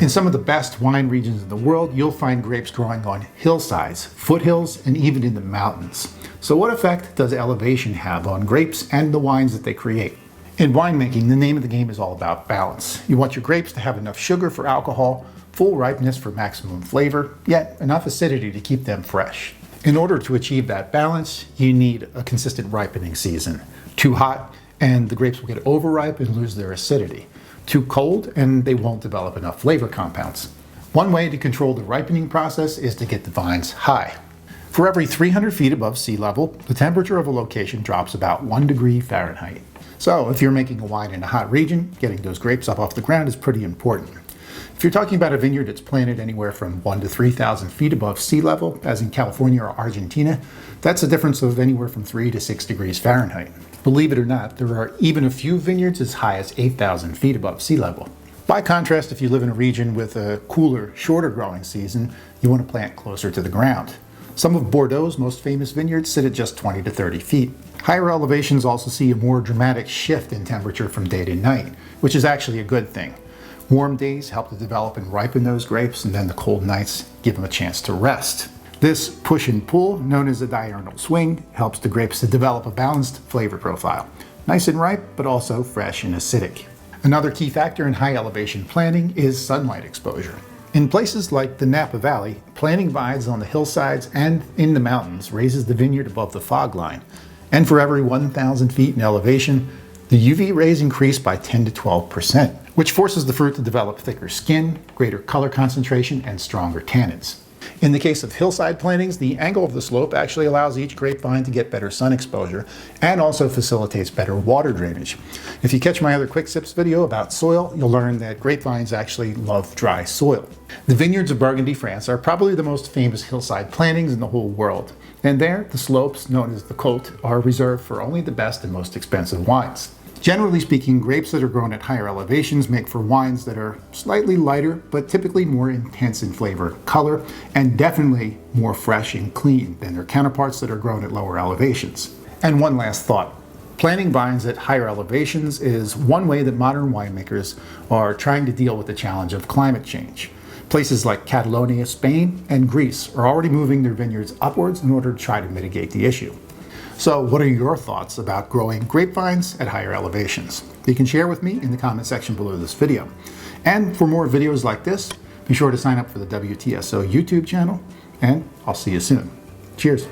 In some of the best wine regions in the world, you'll find grapes growing on hillsides, foothills, and even in the mountains. So what effect does elevation have on grapes and the wines that they create? In winemaking, the name of the game is all about balance. You want your grapes to have enough sugar for alcohol, full ripeness for maximum flavor, yet enough acidity to keep them fresh. In order to achieve that balance, you need a consistent ripening season. Too hot, and the grapes will get overripe and lose their acidity. Too cold, and they won't develop enough flavor compounds. One way to control the ripening process is to get the vines high. For every 300 feet above sea level, the temperature of a location drops about 1 degree Fahrenheit. So if you're making a wine in a hot region, getting those grapes up off the ground is pretty important. If you're talking about a vineyard that's planted anywhere from 1 to 3,000 feet above sea level, as in California or Argentina, that's a difference of anywhere from 3 to 6 degrees Fahrenheit. Believe it or not, there are even a few vineyards as high as 8,000 feet above sea level. By contrast, if you live in a region with a cooler, shorter growing season, you want to plant closer to the ground. Some of Bordeaux's most famous vineyards sit at just 20 to 30 feet. Higher elevations also see a more dramatic shift in temperature from day to night, which is actually a good thing. Warm days help to develop and ripen those grapes, and then the cold nights give them a chance to rest. This push and pull, known as a diurnal swing, helps the grapes to develop a balanced flavor profile. Nice and ripe, but also fresh and acidic. Another key factor in high elevation planting is sunlight exposure. In places like the Napa Valley, planting vines on the hillsides and in the mountains raises the vineyard above the fog line. And for every 1,000 feet in elevation, the UV rays increase by 10 to 12%, which forces the fruit to develop thicker skin, greater color concentration, and stronger tannins. In the case of hillside plantings, the angle of the slope actually allows each grapevine to get better sun exposure and also facilitates better water drainage. If you catch my other Quick Sips video about soil, you'll learn that grapevines actually love dry soil. The vineyards of Burgundy, France are probably the most famous hillside plantings in the whole world. And there, the slopes, known as the côte, are reserved for only the best and most expensive wines. Generally speaking, grapes that are grown at higher elevations make for wines that are slightly lighter, but typically more intense in flavor and color, and definitely more fresh and clean than their counterparts that are grown at lower elevations. And one last thought. Planting vines at higher elevations is one way that modern winemakers are trying to deal with the challenge of climate change. Places like Catalonia, Spain, and Greece are already moving their vineyards upwards in order to try to mitigate the issue. So what are your thoughts about growing grapevines at higher elevations? You can share with me in the comment section below this video. And for more videos like this, be sure to sign up for the WTSO YouTube channel, and I'll see you soon. Cheers.